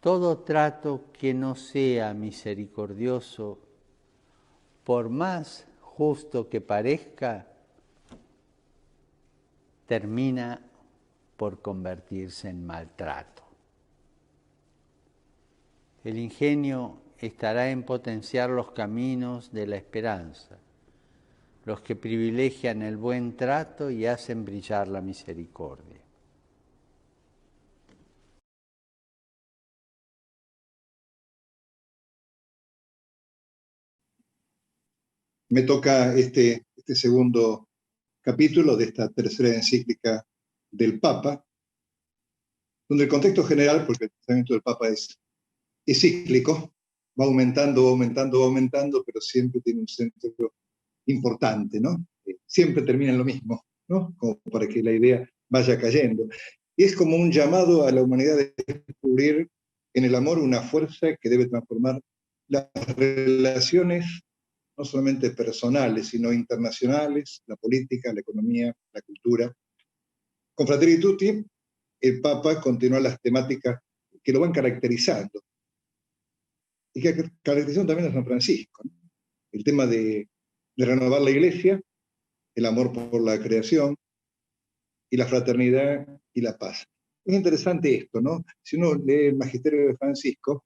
Todo trato que no sea misericordioso, por más justo que parezca, termina por convertirse en maltrato. El ingenio estará en potenciar los caminos de la esperanza, los que privilegian el buen trato y hacen brillar la misericordia. Me toca este segundo capítulo de esta tercera encíclica del Papa, donde el contexto general, porque el pensamiento del Papa es cíclico, va aumentando, pero siempre tiene un centro importante, ¿no? Siempre termina en lo mismo, ¿no? Como para que la idea vaya cayendo. Y es como un llamado a la humanidad de descubrir en el amor una fuerza que debe transformar las relaciones, no solamente personales, sino internacionales, la política, la economía, la cultura. Con Fratelli Tutti, el Papa continúa las temáticas que lo van caracterizando y que caracterizan también a San Francisco, ¿no? El tema de renovar la iglesia, el amor por la creación y la fraternidad y la paz. Es interesante esto, ¿no? Si uno lee el Magisterio de Francisco,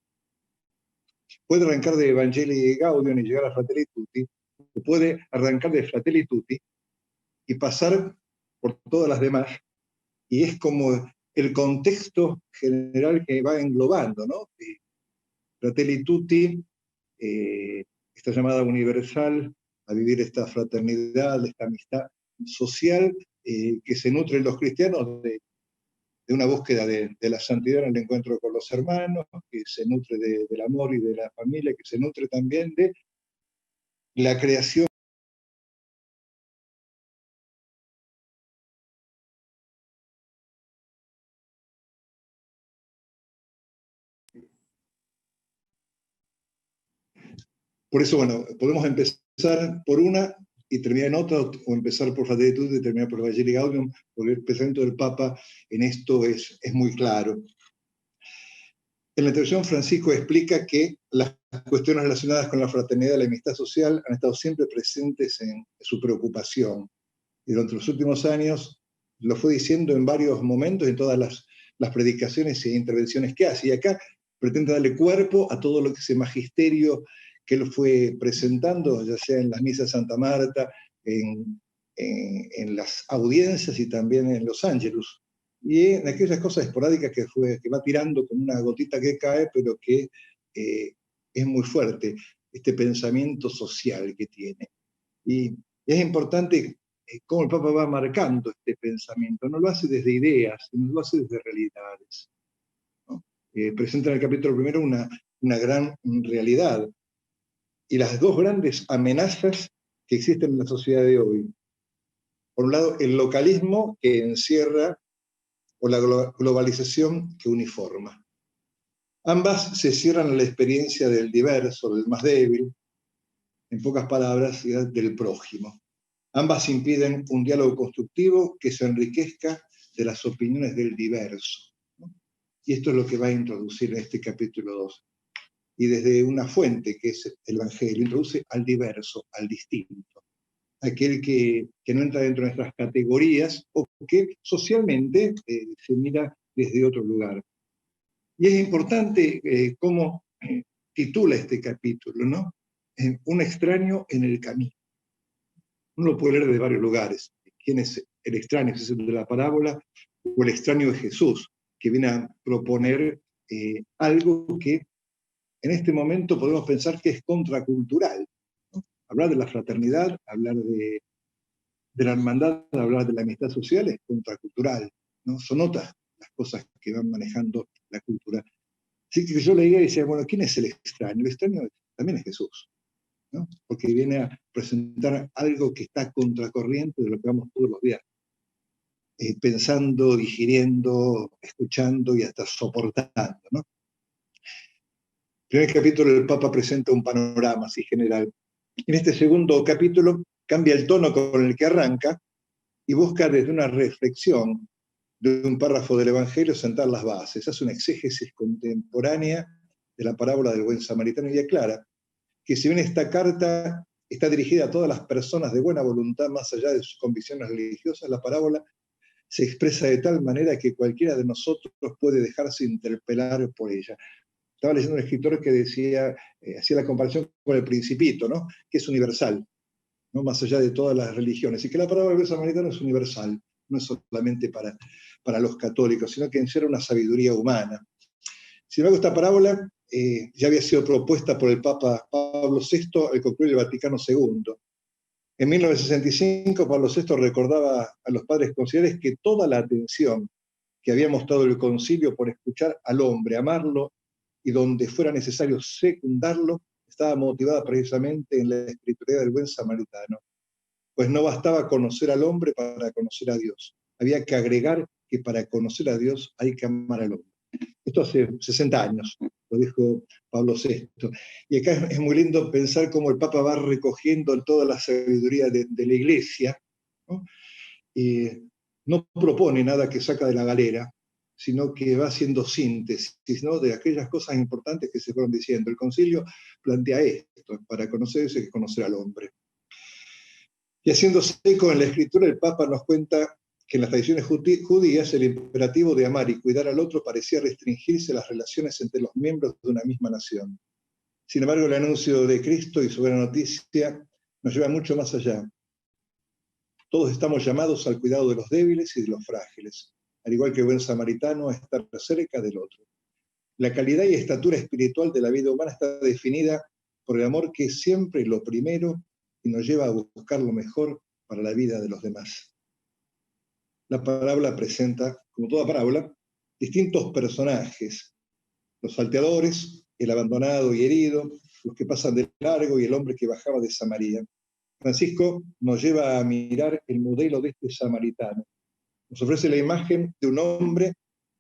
puede arrancar de Evangelii Gaudium y llegar a Fratelli Tutti, o puede arrancar de Fratelli Tutti y pasar por todas las demás, y es como el contexto general que va englobando, ¿no? Fratelli Tutti, esta llamada universal a vivir esta fraternidad, esta amistad social que se nutre en los cristianos de una búsqueda de la santidad en el encuentro con los hermanos, que se nutre del amor y de la familia, que se nutre también de la creación. Por eso, bueno, podemos empezar por una y terminar en otra, o empezar por Fratelli Tutti y terminar por Evangelii Gaudium, porque el pensamiento del Papa en esto es muy claro. En la introducción, Francisco explica que las cuestiones relacionadas con la fraternidad y la amistad social han estado siempre presentes en su preocupación. Y durante los últimos años lo fue diciendo en varios momentos, en todas las predicaciones e intervenciones que hace. Y acá pretende darle cuerpo a todo lo que ese magisterio que él fue presentando, ya sea en las misas de Santa Marta, en las audiencias y también en los ángelus. Y en aquellas cosas esporádicas que va tirando como una gotita que cae, pero que es muy fuerte, este pensamiento social que tiene. Y es importante cómo el Papa va marcando este pensamiento. No lo hace desde ideas, sino lo hace desde realidades, ¿no? Presenta en el capítulo primero una gran realidad y las dos grandes amenazas que existen en la sociedad de hoy. Por un lado, el localismo que encierra o la globalización que uniforma. Ambas se cierran a la experiencia del diverso, del más débil, en pocas palabras, del prójimo. Ambas impiden un diálogo constructivo que se enriquezca de las opiniones del diverso, ¿no? Y esto es lo que va a introducir en este capítulo 2. Y desde una fuente, que es el Evangelio, introduce al diverso, al distinto, aquel que no entra dentro de nuestras categorías o que socialmente se mira desde otro lugar. Y es importante cómo titula este capítulo, ¿no? Un extraño en el camino. Uno lo puede leer de varios lugares. ¿Quién es el extraño? ¿Es el de la parábola o el extraño de Jesús, que viene a proponer algo que en este momento podemos pensar que es contracultural, ¿no? Hablar de la fraternidad, hablar de la hermandad, hablar de la amistad social es contracultural, ¿no? Son otras las cosas que van manejando la cultura. Así que yo leía y decía, bueno, ¿quién es el extraño? El extraño también es Jesús, ¿no? Porque viene a presentar algo que está contracorriente de lo que vamos todos los días, pensando, digiriendo, escuchando y hasta soportando, ¿no? En el primer capítulo el Papa presenta un panorama así general. En este segundo capítulo cambia el tono con el que arranca y busca desde una reflexión de un párrafo del Evangelio sentar las bases. Hace una exégesis contemporánea de la parábola del buen samaritano y aclara que si bien esta carta está dirigida a todas las personas de buena voluntad, más allá de sus convicciones religiosas, la parábola se expresa de tal manera que cualquiera de nosotros puede dejarse interpelar por ella. Estaba leyendo un escritor que decía, hacía la comparación con el Principito, ¿no? Que es universal, ¿no? Más allá de todas las religiones, y que la parábola del buen samaritano es universal, no es solamente para los católicos, sino que encierra una sabiduría humana. Sin embargo, esta parábola ya había sido propuesta por el Papa Pablo VI al concluir el Vaticano II. En 1965, Pablo VI recordaba a los padres conciliares que toda la atención que había mostrado el concilio por escuchar al hombre, amarlo y donde fuera necesario secundarlo, estaba motivada precisamente en la espiritualidad del buen samaritano. Pues no bastaba conocer al hombre para conocer a Dios. Había que agregar que para conocer a Dios hay que amar al hombre. Esto hace 60 años, lo dijo Pablo VI. Y acá es muy lindo pensar cómo el Papa va recogiendo toda la sabiduría de la Iglesia, ¿no? Y no propone nada que saca de la galera, sino que va haciendo síntesis, ¿no?, de aquellas cosas importantes que se fueron diciendo. El concilio plantea esto: para conocerse hay que conocer al hombre. Y haciéndose eco en la escritura, el Papa nos cuenta que en las tradiciones judías el imperativo de amar y cuidar al otro parecía restringirse a las relaciones entre los miembros de una misma nación. Sin embargo, el anuncio de Cristo y su buena noticia nos lleva mucho más allá. Todos estamos llamados al cuidado de los débiles y de los frágiles, al igual que el buen samaritano, a estar cerca del otro. La calidad y estatura espiritual de la vida humana está definida por el amor, que es siempre lo primero y nos lleva a buscar lo mejor para la vida de los demás. La parábola presenta, como toda parábola, distintos personajes: los salteadores, el abandonado y herido, los que pasan de largo y el hombre que bajaba de Samaria. Francisco nos lleva a mirar el modelo de este samaritano. Nos ofrece la imagen de un hombre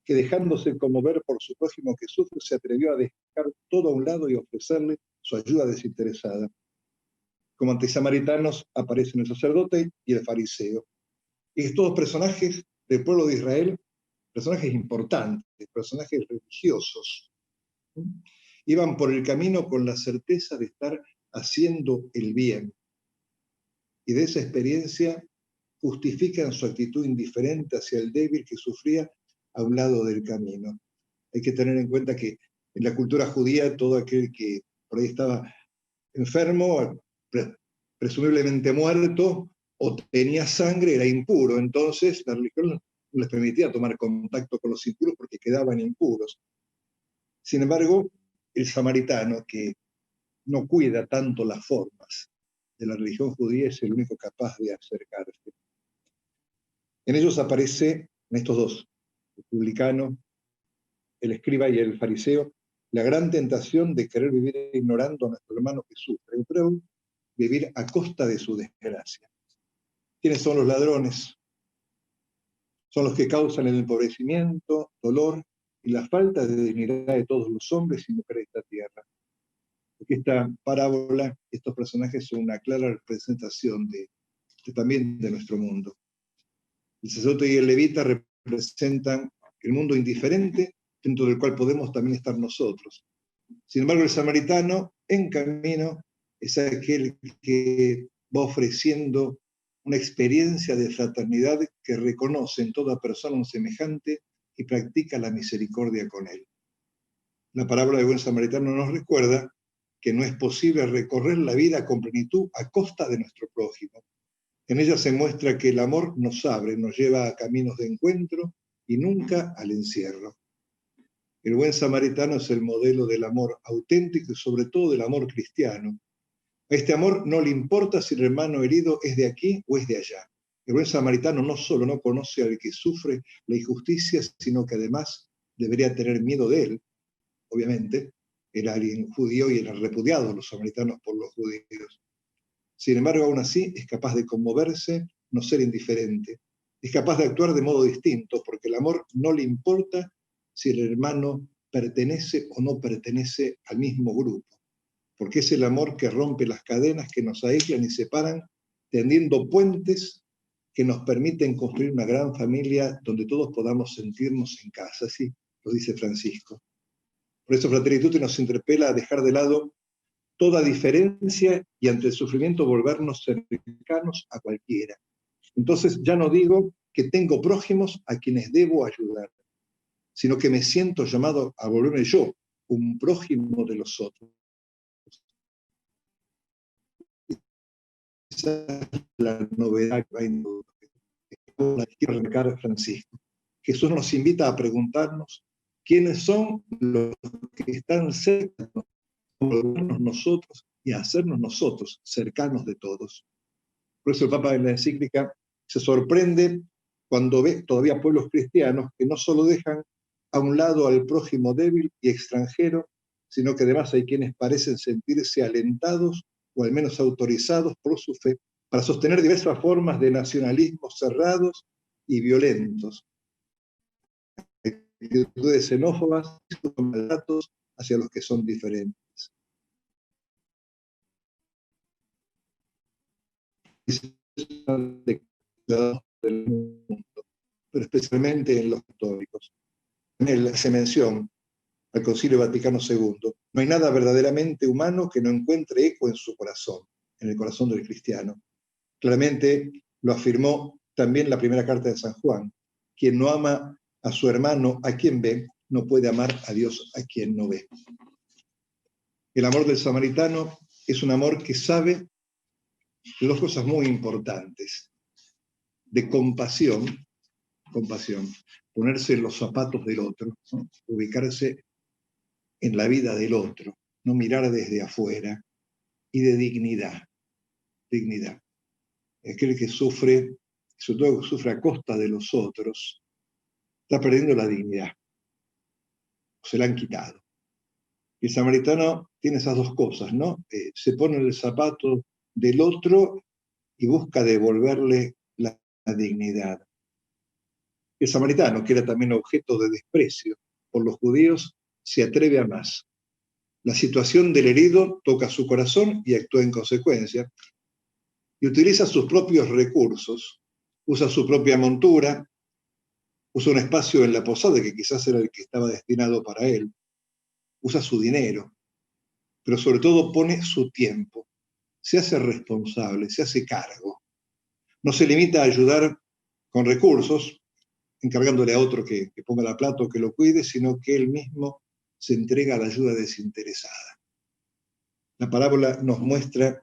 que, dejándose conmover por su prójimo que sufre, se atrevió a dejar todo a un lado y ofrecerle su ayuda desinteresada. Como antisamaritanos aparecen el sacerdote y el fariseo. Y todos personajes del pueblo de Israel, personajes importantes, personajes religiosos. Iban por el camino con la certeza de estar haciendo el bien. Y de esa experiencia justifican su actitud indiferente hacia el débil que sufría a un lado del camino. Hay que tener en cuenta que en la cultura judía todo aquel que por ahí estaba enfermo, presumiblemente muerto, o tenía sangre, era impuro. Entonces la religión no les permitía tomar contacto con los impuros porque quedaban impuros. Sin embargo, el samaritano, que no cuida tanto las formas de la religión judía, es el único capaz de acercarse. En ellos aparece, en estos dos, el publicano, el escriba y el fariseo, la gran tentación de querer vivir ignorando a nuestro hermano que sufre, pero vivir a costa de su desgracia. ¿Quiénes son los ladrones? Son los que causan el empobrecimiento, dolor y la falta de dignidad de todos los hombres y mujeres de esta tierra. Porque esta parábola, estos personajes son una clara representación también de nuestro mundo. El sacerdote y el levita representan el mundo indiferente dentro del cual podemos también estar nosotros. Sin embargo, el samaritano, en camino, es aquel que va ofreciendo una experiencia de fraternidad que reconoce en toda persona un semejante y practica la misericordia con él. La parábola del buen samaritano nos recuerda que no es posible recorrer la vida con plenitud a costa de nuestro prójimo. En ella se muestra que el amor nos abre, nos lleva a caminos de encuentro y nunca al encierro. El buen samaritano es el modelo del amor auténtico y sobre todo del amor cristiano. A este amor no le importa si el hermano herido es de aquí o es de allá. El buen samaritano no solo no conoce al que sufre la injusticia, sino que además debería tener miedo de él. Obviamente, era alguien judío y eran repudiados los samaritanos por los judíos. Sin embargo, aún así, es capaz de conmoverse, no ser indiferente. Es capaz de actuar de modo distinto, porque el amor no le importa si el hermano pertenece o no pertenece al mismo grupo, porque es el amor que rompe las cadenas que nos aíslan y separan, tendiendo puentes que nos permiten construir una gran familia donde todos podamos sentirnos en casa, así lo dice Francisco. Por eso Fratelli Tutti nos interpela a dejar de lado toda diferencia y ante el sufrimiento volvernos cercanos a cualquiera. Entonces ya no digo que tengo prójimos a quienes debo ayudar, sino que me siento llamado a volverme yo un prójimo de los otros. Esa es la novedad que va a quiero remarcar Francisco. Jesús nos invita a preguntarnos quiénes son los que están cerca de nosotros y a hacernos nosotros cercanos de todos. Por eso el Papa en la encíclica se sorprende cuando ve todavía pueblos cristianos que no solo dejan a un lado al prójimo débil y extranjero, sino que además hay quienes parecen sentirse alentados o al menos autorizados por su fe para sostener diversas formas de nacionalismos cerrados y violentos, actitudes xenófobas y maltratos hacia los que son diferentes. Del mundo, pero especialmente en los católicos. En él se menciona al Concilio Vaticano II, no hay nada verdaderamente humano que no encuentre eco en su corazón, en el corazón del cristiano. Claramente lo afirmó también la primera carta de San Juan: quien no ama a su hermano a quien ve, no puede amar a Dios a quien no ve. El amor del samaritano es un amor que sabe de dos cosas muy importantes: de compasión, ponerse en los zapatos del otro, ¿no? Ubicarse en la vida del otro, no mirar desde afuera, y de dignidad. Aquel que sufre, sobre todo que sufre a costa de los otros, está perdiendo la dignidad, se la han quitado. Y el samaritano tiene esas dos cosas, ¿no? Se pone en el zapato del otro y busca devolverle la dignidad. El samaritano, que era también objeto de desprecio por los judíos, se atreve a más. La situación del herido toca su corazón y actúa en consecuencia, y utiliza sus propios recursos, usa su propia montura, usa un espacio en la posada que quizás era el que estaba destinado para él, usa su dinero, pero sobre todo pone su tiempo, se hace responsable, se hace cargo. No se limita a ayudar con recursos, encargándole a otro que ponga la plata o que lo cuide, sino que él mismo se entrega a la ayuda desinteresada. La parábola nos muestra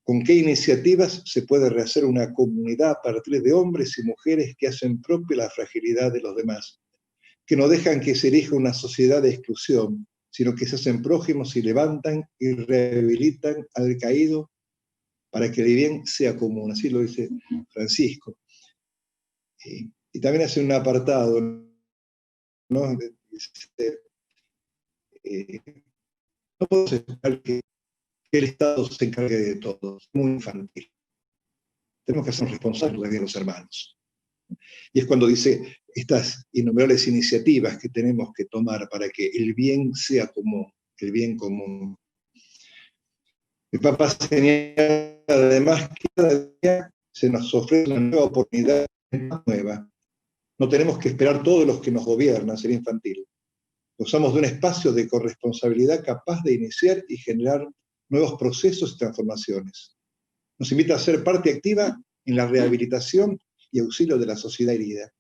con qué iniciativas se puede rehacer una comunidad a partir de hombres y mujeres que hacen propia la fragilidad de los demás, que no dejan que se erija una sociedad de exclusión, sino que se hacen prójimos y levantan y rehabilitan al caído para que el bien sea común. Así lo dice Francisco. Y también hace un apartado, ¿no? Dice, no podemos esperar que el Estado se encargue de todo, es muy infantil. Tenemos que hacernos responsables de los hermanos. Y es cuando dice estas innumerables iniciativas que tenemos que tomar para que el bien sea común, el bien común. El Papa señala además que cada día se nos ofrece una nueva oportunidad nueva. No tenemos que esperar todos los que nos gobiernan, sería infantil. Gozamos de un espacio de corresponsabilidad capaz de iniciar y generar nuevos procesos y transformaciones. Nos invita a ser parte activa en la rehabilitación y auxilio de la sociedad herida.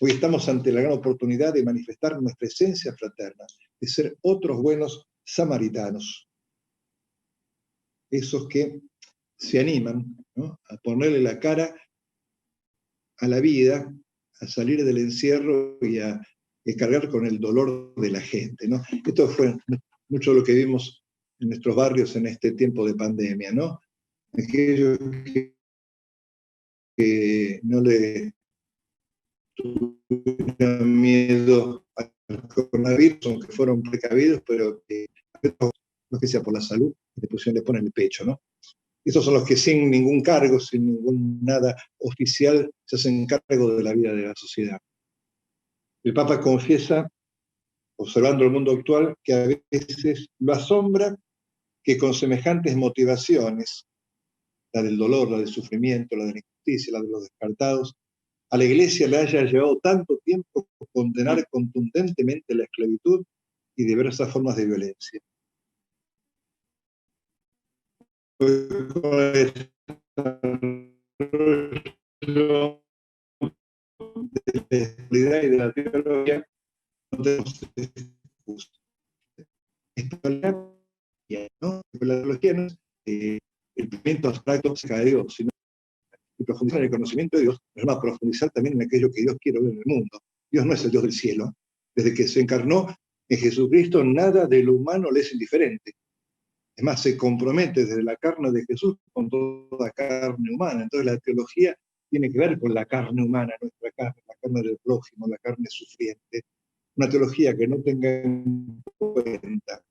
Hoy estamos ante la gran oportunidad de manifestar nuestra esencia fraterna, de ser otros buenos samaritanos. Esos que se animan, ¿no?, a ponerle la cara a la vida, a salir del encierro y a cargar con el dolor de la gente, ¿no? Esto fue mucho lo que vimos en nuestros barrios en este tiempo de pandemia, ¿no? Aquellos que no le tuvieron miedo al coronavirus, aunque fueron precavidos, pero lo que sea por la salud, le ponen el pecho, ¿no? Esos son los que sin ningún cargo, sin ningún nada oficial, se hacen cargo de la vida de la sociedad. El Papa confiesa, observando el mundo actual, que a veces lo asombra que con semejantes motivaciones la del dolor, la del sufrimiento, la de la injusticia, la de los descartados, a la Iglesia le haya llevado tanto tiempo condenar contundentemente la esclavitud y diversas formas de violencia. De la espiritualidad y de la teología no tenemos excusa. ¿No? La teología no es el pensamiento abstracto acerca de Dios, sino y profundizar en el conocimiento de Dios, nos va a profundizar también en aquello que Dios quiere ver en el mundo. Dios no es el Dios del cielo. Desde que se encarnó en Jesucristo, nada de lo humano le es indiferente. Es más, se compromete desde la carne de Jesús con toda carne humana. Entonces la teología tiene que ver con la carne humana, nuestra carne, la carne del prójimo, la carne sufriente. Una teología que no tenga en cuenta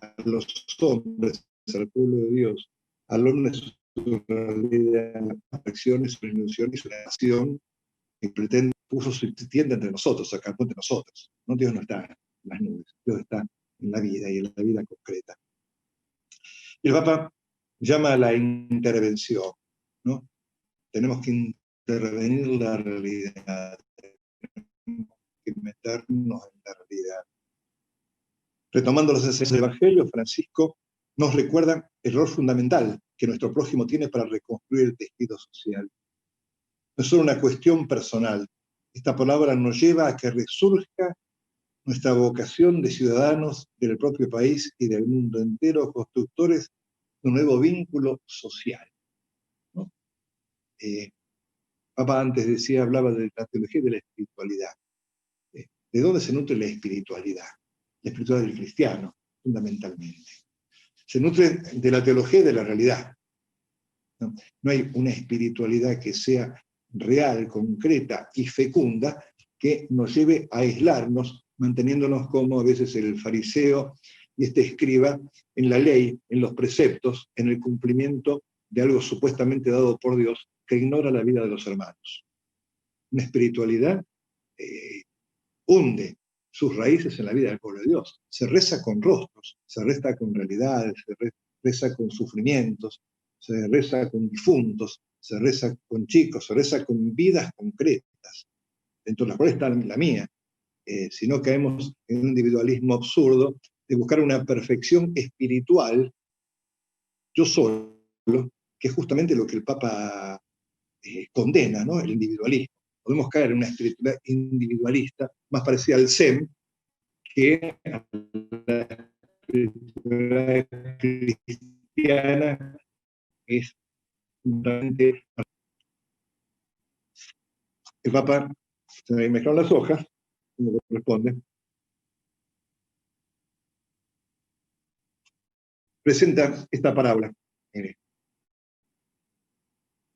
a los hombres, al pueblo de Dios, al hombre, su realidad, las acciones, su ilusión y su nación, que pretende, puso su tienda entre nosotros, acá entre nosotros. No, Dios no está en las nubes, Dios está en la vida y en la vida concreta. Y el Papa llama a la intervención, ¿no? Tenemos que intervenir la realidad, tenemos que meternos en la realidad. Retomando los enseñanzas del Evangelio, Francisco nos recuerda el rol fundamental que nuestro prójimo tiene para reconstruir el tejido social. No es solo una cuestión personal. Esta palabra nos lleva a que resurja nuestra vocación de ciudadanos del propio país y del mundo entero, constructores de un nuevo vínculo social, ¿no? Papa antes decía, hablaba de la teología y de la espiritualidad. ¿De dónde se nutre la espiritualidad? La espiritualidad del cristiano, fundamentalmente. Se nutre de la teología y de la realidad. No hay una espiritualidad que sea real, concreta y fecunda que nos lleve a aislarnos, manteniéndonos como a veces el fariseo y este escriba en la ley, en los preceptos, en el cumplimiento de algo supuestamente dado por Dios que ignora la vida de los hermanos. Una espiritualidad hunde sus raíces en la vida del pueblo de Dios. Se reza con rostros, se reza con realidades, se reza con sufrimientos, se reza con difuntos, se reza con chicos, se reza con vidas concretas, dentro de las cuales está la mía. Si no caemos en un individualismo absurdo de buscar una perfección espiritual, yo solo, que es justamente lo que el Papa condena, ¿no? El individualismo. Podemos caer en una espiritualidad individualista más parecida al Zen que a la espiritualidad cristiana, que es realmente. El Papa se me mezclaron las hojas, como corresponde. Presenta esta parábola y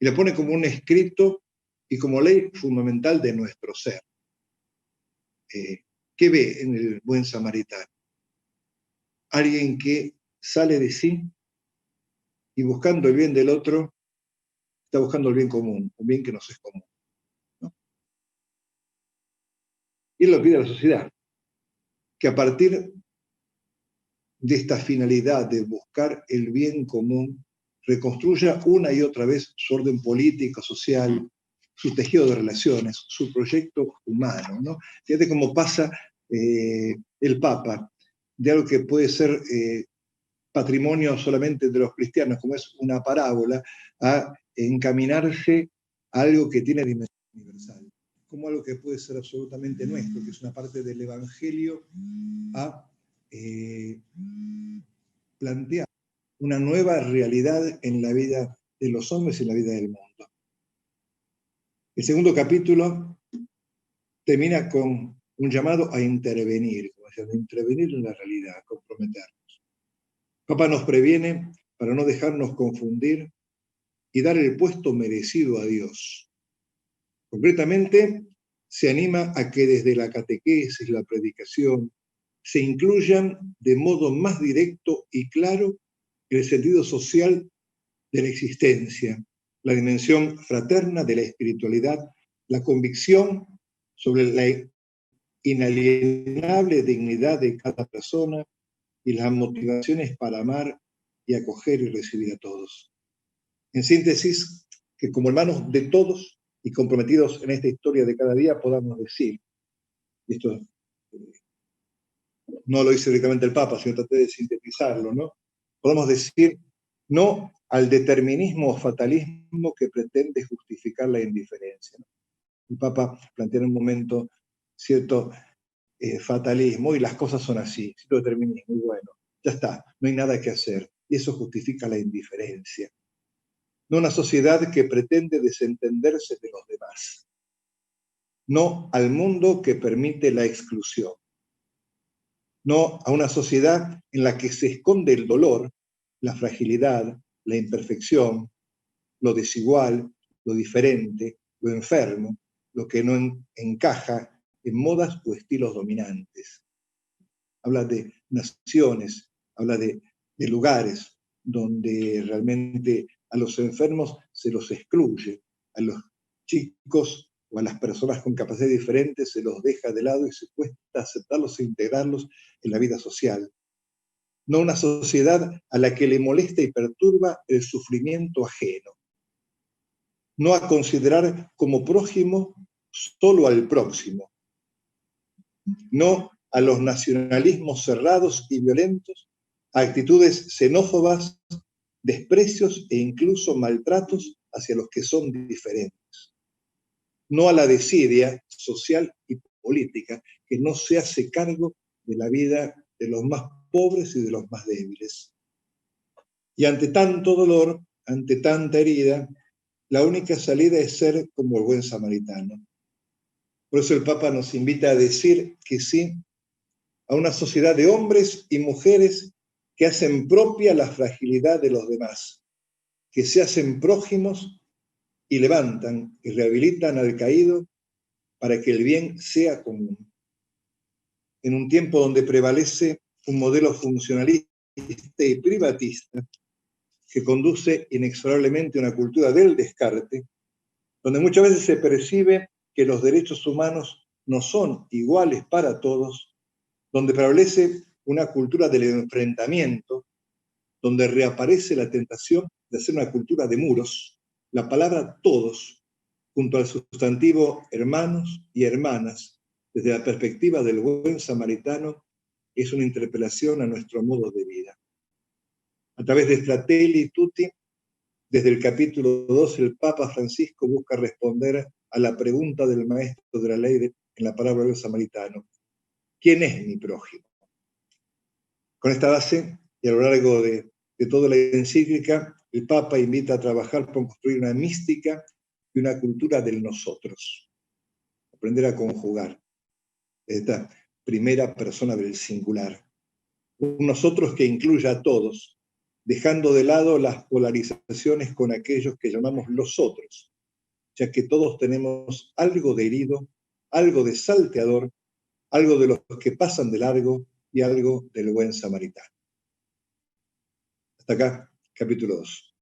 la pone como un escrito y como ley fundamental de nuestro ser. ¿Qué ve en el buen samaritano? Alguien que sale de sí y buscando el bien del otro, está buscando el bien común, un bien que nos es común, ¿no? Y él lo pide a la sociedad, que a partir de esta finalidad de buscar el bien común, reconstruya una y otra vez su orden político, social, su tejido de relaciones, su proyecto humano, ¿no? Fíjate cómo pasa el Papa de algo que puede ser patrimonio solamente de los cristianos, como es una parábola, a encaminarse a algo que tiene dimensión universal, como algo que puede ser absolutamente nuestro, que es una parte del Evangelio, a plantear una nueva realidad en la vida de los hombres y en la vida del mundo. El segundo capítulo termina con un llamado a intervenir, como decía, a intervenir en la realidad, a comprometernos. Papa nos previene para no dejarnos confundir y dar el puesto merecido a Dios. Concretamente, se anima a que desde la catequesis, la predicación, se incluyan de modo más directo y claro el sentido social de la existencia, la dimensión fraterna de la espiritualidad, la convicción sobre la inalienable dignidad de cada persona y las motivaciones para amar y acoger y recibir a todos. En síntesis, que como hermanos de todos y comprometidos en esta historia de cada día podamos decir, y esto no lo dice directamente el Papa, sino traté de sintetizarlo, ¿no? Podemos decir no al determinismo o fatalismo que pretende justificar la indiferencia, ¿no? El Papa plantea en un momento cierto fatalismo y las cosas son así, cierto determinismo, y bueno, ya está, no hay nada que hacer. Y eso justifica la indiferencia. No una sociedad que pretende desentenderse de los demás. No al mundo que permite la exclusión. No a una sociedad en la que se esconde el dolor, la fragilidad, la imperfección, lo desigual, lo diferente, lo enfermo, lo que no encaja en modas o estilos dominantes. Habla de naciones, habla de lugares donde realmente a los enfermos se los excluye, a los chicos o a las personas con capacidades diferentes se los deja de lado y se cuesta aceptarlos e integrarlos en la vida social. No una sociedad a la que le molesta y perturba el sufrimiento ajeno. No a considerar como prójimo solo al próximo. No a los nacionalismos cerrados y violentos, a actitudes xenófobas, desprecios e incluso maltratos hacia los que son diferentes. No a la desidia social y política que no se hace cargo de la vida de los más pobres y de los más débiles. Y ante tanto dolor, ante tanta herida, la única salida es ser como el buen samaritano. Por eso el Papa nos invita a decir que sí a una sociedad de hombres y mujeres que hacen propia la fragilidad de los demás, que se hacen prójimos y levantan y rehabilitan al caído para que el bien sea común. En un tiempo donde prevalece un modelo funcionalista y privatista que conduce inexorablemente a una cultura del descarte, donde muchas veces se percibe que los derechos humanos no son iguales para todos, donde prevalece una cultura del enfrentamiento, donde reaparece la tentación de hacer una cultura de muros, la palabra todos, junto al sustantivo hermanos y hermanas, desde la perspectiva del buen samaritano, es una interpelación a nuestro modo de vida. A través de Fratelli Tutti, desde el capítulo 2, el Papa Francisco busca responder a la pregunta del maestro de la ley en la parábola del samaritano: ¿quién es mi prójimo? Con esta base, y a lo largo de toda la encíclica, el Papa invita a trabajar por construir una mística y una cultura del nosotros. Aprender a conjugar esta primera persona del singular. Un nosotros que incluya a todos, dejando de lado las polarizaciones con aquellos que llamamos los otros, ya que todos tenemos algo de herido, algo de salteador, algo de los que pasan de largo y algo del buen samaritano. Hasta acá, capítulo 2.